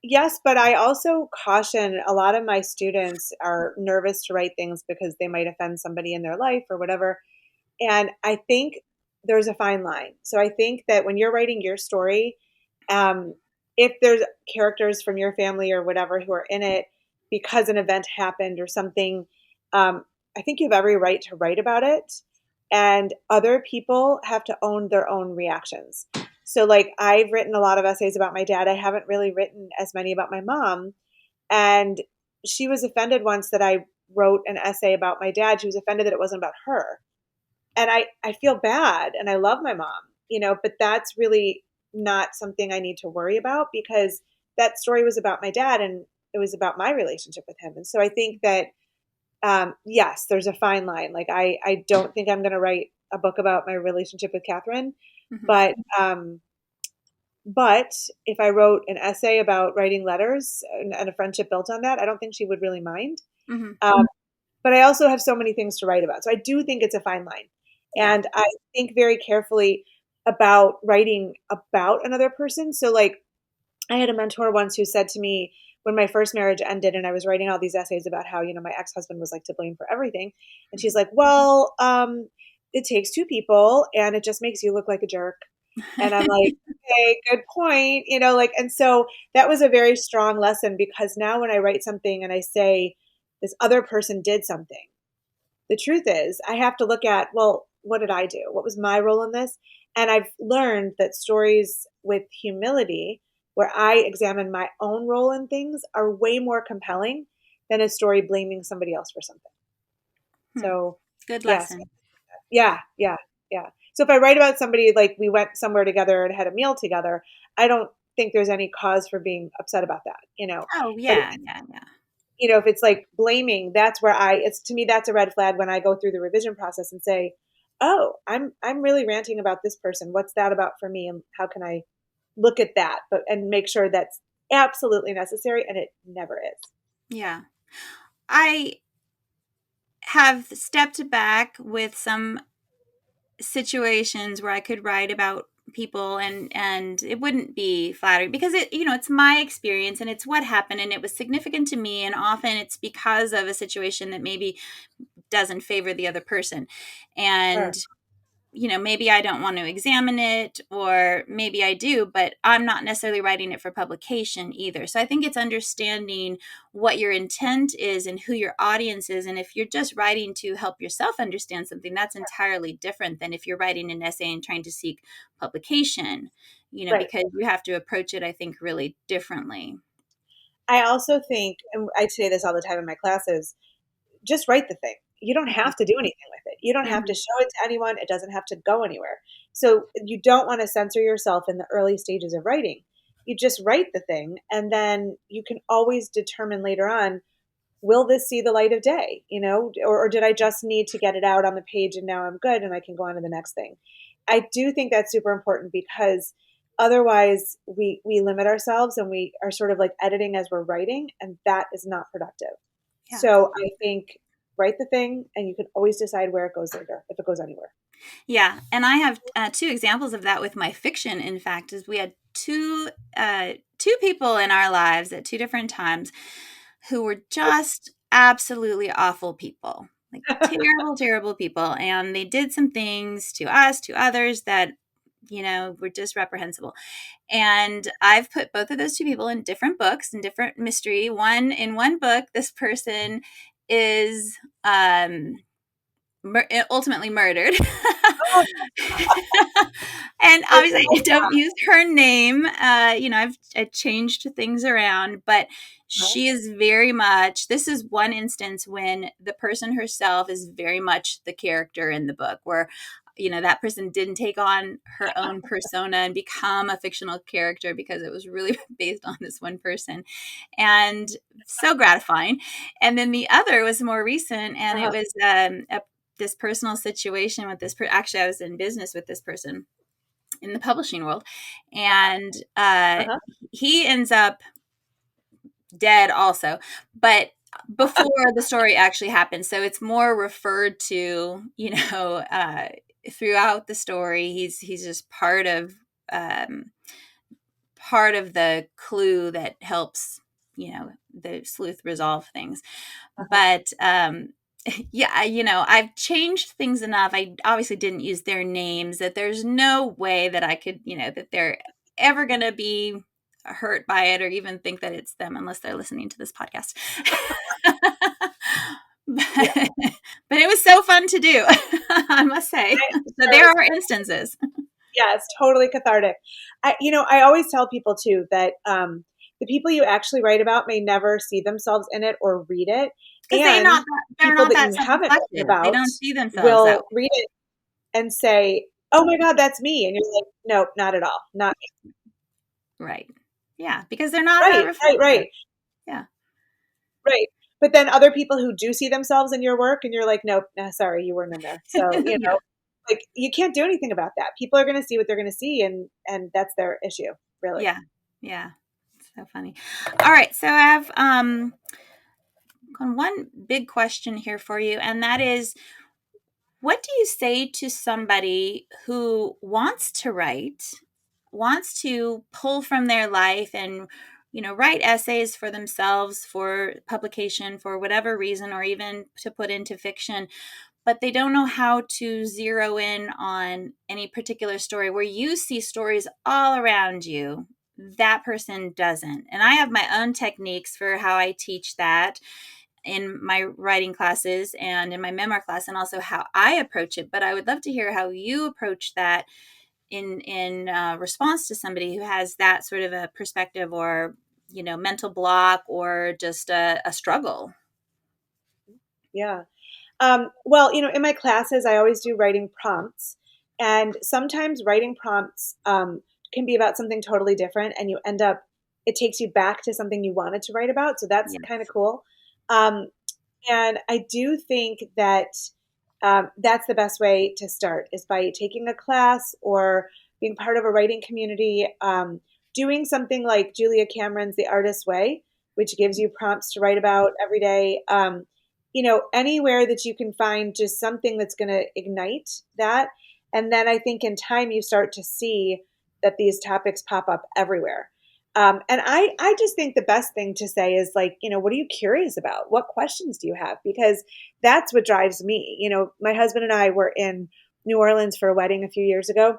yes, but I also caution, a lot of my students are nervous to write things because they might offend somebody in their life or whatever. And I think there's a fine line. So I think that when you're writing your story, um, if there's characters from your family or whatever who are in it because an event happened or something, I think you have every right to write about it. And other people have to own their own reactions. So, like, I've written a lot of essays about my dad. I haven't really written as many about my mom. And she was offended once that I wrote an essay about my dad. She was offended that it wasn't about her. And I feel bad, and I love my mom, but that's really not something I need to worry about, because that story was about my dad, and it was about my relationship with him. And so I think that, yes, there's a fine line. Like, I don't think I'm going to write a book about my relationship with Catherine, Hmm. but, but if I wrote an essay about writing letters, and a friendship built on that, I don't think she would really mind. Hmm. Um, but I also have so many things to write about. So I do think it's a fine line. Yeah. And I think very carefully about writing about another person. So, like, I had a mentor once who said to me when my first marriage ended and I was writing all these essays about how, my ex-husband was like to blame for everything. And she's like, well, it takes two people and it just makes you look like a jerk. And I'm like, okay, good point. And so that was a very strong lesson, because now when I write something and I say this other person did something, the truth is I have to look at, well, what did I do? What was my role in this? And I've learned that stories with humility, where I examine my own role in things, are way more compelling than a story blaming somebody else for something. Hmm. So, Good yes. lesson. Yeah, yeah, yeah. So if I write about somebody, like we went somewhere together and had a meal together, I don't think there's any cause for being upset about that. Oh, But yeah, yeah, yeah. if it's like blaming, that's where it's, to me, that's a red flag when I go through the revision process and say, oh, I'm really ranting about this person. What's that about for me? And how can I look at that, and make sure that's absolutely necessary? And it never is. Yeah. I have stepped back with some situations where I could write about people, and it wouldn't be flattering, because it's my experience and it's what happened and it was significant to me, and often it's because of a situation that maybe doesn't favor the other person. Sure. And maybe I don't want to examine it, or maybe I do, but I'm not necessarily writing it for publication either. So I think it's understanding what your intent is and who your audience is. And if you're just writing to help yourself understand something, that's entirely different than if you're writing an essay and trying to seek publication, Right. because you have to approach it, I think, really differently. I also think, and I say this all the time in my classes, just write the thing. You don't have to do anything with it. You don't have to Mhm. show it to anyone. It doesn't have to go anywhere. So you don't want to censor yourself in the early stages of writing. You just write the thing, and then you can always determine later on, will this see the light of day? Or did I just need to get it out on the page and now I'm good and I can go on to the next thing? I do think that's super important, because otherwise we limit ourselves and we are sort of like editing as we're writing, and that is not productive. Yeah. So I think write the thing, and you can always decide where it goes later, if it goes anywhere. Yeah. And I have two examples of that with my fiction. In fact, is we had two people in our lives at two different times who were just absolutely awful people, like terrible, terrible people. And they did some things to us, to others that, were just reprehensible. And I've put both of those two people in different books, in different mystery. In one book, this person is ultimately murdered. And obviously I don't use her name. I've changed things around, but she is very much, this is one instance when the person herself is very much the character in the book, where that person didn't take on her own persona and become a fictional character, because it was really based on this one person, and so gratifying. And then the other was more recent, and it was this personal situation with this actually I was in business with this person in the publishing world, and he ends up dead also, but before the story actually happened. So it's more referred to, throughout the story. He's just part of the clue that helps, the sleuth resolve things. But yeah, I've changed things enough. I obviously didn't use their names, that there's no way that I could, that they're ever going to be hurt by it or even think that it's them, unless they're listening to this podcast. But it was so fun to do, I must say. So there are instances. Yeah, it's totally cathartic. I always tell people too that the people you actually write about may never see themselves in it or read it. Because they're not that you haven't written about they don't see themselves will read it and say, "Oh my God, that's me," and you're like, "Nope, not at all, not me." Right? Yeah, because they're not that reflective. Right. Yeah. Right. But then other people who do see themselves in your work, and you're like, "Nope, nah, sorry, you weren't in there." So Yeah. like you can't do anything about that. People are going to see what they're going to see, and that's their issue, really. Yeah. So funny. All right, so I have one big question here for you, and that is, what do you say to somebody who wants to write, wants to pull from their life and write essays for themselves for publication for whatever reason, or even to put into fiction, but they don't know how to zero in on any particular story, where you see stories all around you, that person doesn't? And I have my own techniques for how I teach that in my writing classes and in my memoir class, and also how I approach it. But I would love to hear how you approach that in response to somebody who has that sort of a perspective, or mental block, or just a struggle. Yeah. Well, in my classes, I always do writing prompts, and sometimes writing prompts can be about something totally different, and it takes you back to something you wanted to write about. So that's kind of cool. And I do think that that's the best way to start, is by taking a class or being part of a writing community, doing something like Julia Cameron's The Artist's Way, which gives you prompts to write about every day. Anywhere that you can find just something that's going to ignite that. And then I think in time you start to see that these topics pop up everywhere. And I just think the best thing to say is, like, what are you curious about? What questions do you have? Because that's what drives me. My husband and I were in New Orleans for a wedding a few years ago,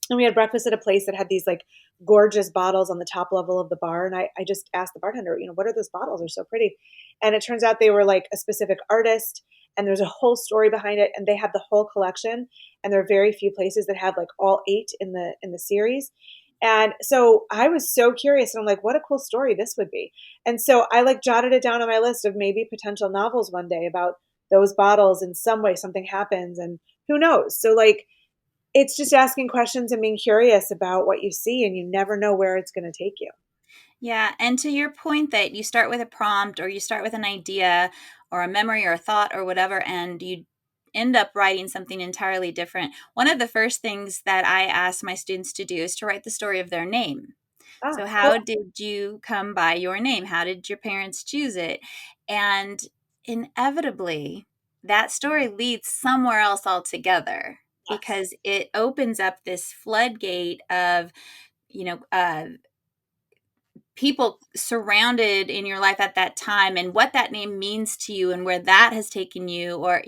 and we had breakfast at a place that had these like gorgeous bottles on the top level of the bar. And I just asked the bartender, what are those bottles? They're so pretty. And it turns out they were like a specific artist, and there's a whole story behind it. And they have the whole collection. And there are very few places that have like all 8 in the series. And so I was so curious, and I'm like, what a cool story this would be. And so I like jotted it down on my list of maybe potential novels one day about those bottles. In some way, something happens, and who knows? So like, it's just asking questions and being curious about what you see, and you never know where it's going to take you. Yeah. And to your point that you start with a prompt or you start with an idea or a memory or a thought or whatever, and you end up writing something entirely different. One of the first things that I ask my students to do is to write the story of their name. Ah, So, cool. how did you come by your name? How did your parents choose it? And inevitably, that story leads somewhere else altogether Yes. because it opens up this floodgate of, you know, people surrounded in your life at that time and what that name means to you and where that has taken you, or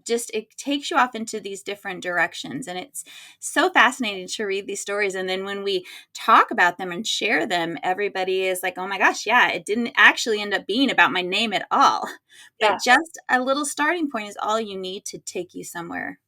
just it takes you off into these different directions. And it's so fascinating to read these stories, and then when we talk about them and share them, everybody is like, oh my gosh, yeah, it didn't actually end up being about my name at all, but Yeah. just a little starting point is all you need to take you somewhere.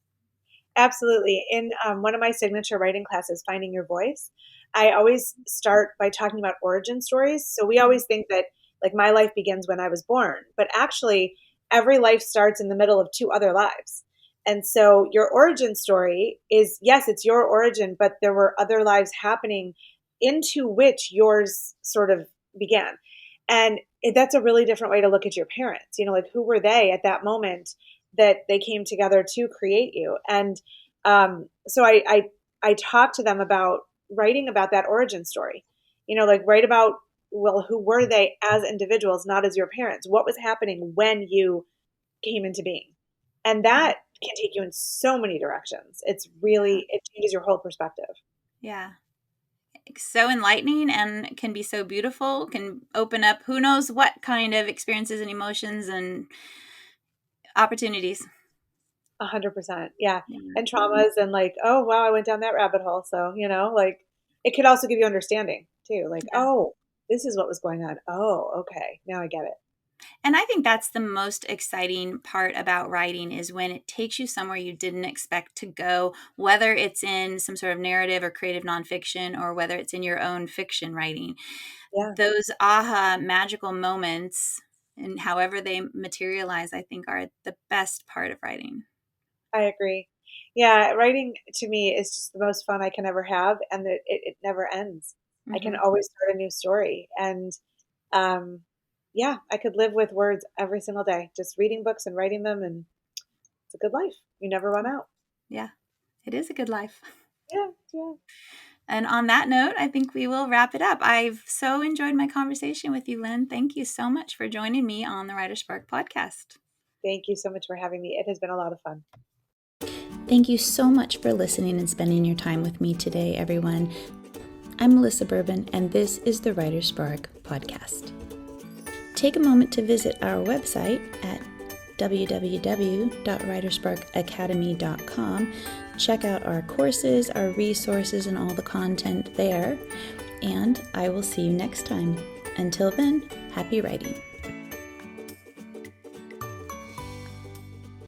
Absolutely. In one of my signature writing classes, Finding Your Voice, I always start by talking about origin stories. So we always think that like my life begins when I was born, but actually every life starts in the middle of two other lives. And so your origin story is, yes, it's your origin, but there were other lives happening into which yours sort of began. And that's a really different way to look at your parents. Like who were they at that moment that they came together to create you? And so I talk to them about writing about that origin story. Like write about, well, who were they as individuals, not as your parents? What was happening when you came into being? And that can take you in so many directions. It changes your whole perspective. Yeah. So enlightening and can be so beautiful, can open up who knows what kind of experiences and emotions and opportunities. 100%. Yeah. Yeah. And traumas and like, oh, wow, I went down that rabbit hole. So, like it could also give you understanding too. Like, Yeah. oh, this is what was going on. Oh, okay. Now I get it. And I think that's the most exciting part about writing is when it takes you somewhere you didn't expect to go, whether it's in some sort of narrative or creative nonfiction or whether it's in your own fiction writing. Yeah, Those aha magical moments and however they materialize, I think are the best part of writing. I agree. Yeah, writing to me is just the most fun I can ever have, and it never ends. I can Hmm. always start a new story. And um, yeah, I could live with words every single day, just reading books and writing them. And it's a good life. You never run out. Yeah, it is a good life. Yeah, yeah. And on that note, I think we will wrap it up. I've so enjoyed my conversation with you, Lynne. Thank you so much for joining me on the WriterSpark podcast. Thank you so much for having me. It has been a lot of fun. Thank you so much for listening and spending your time with me today, everyone. I'm Melissa Bourbon, and this is the WriterSpark Podcast. Take a moment to visit our website at www.writersparkacademy.com. Check out our courses, our resources, and all the content there. And I will see you next time. Until then, happy writing.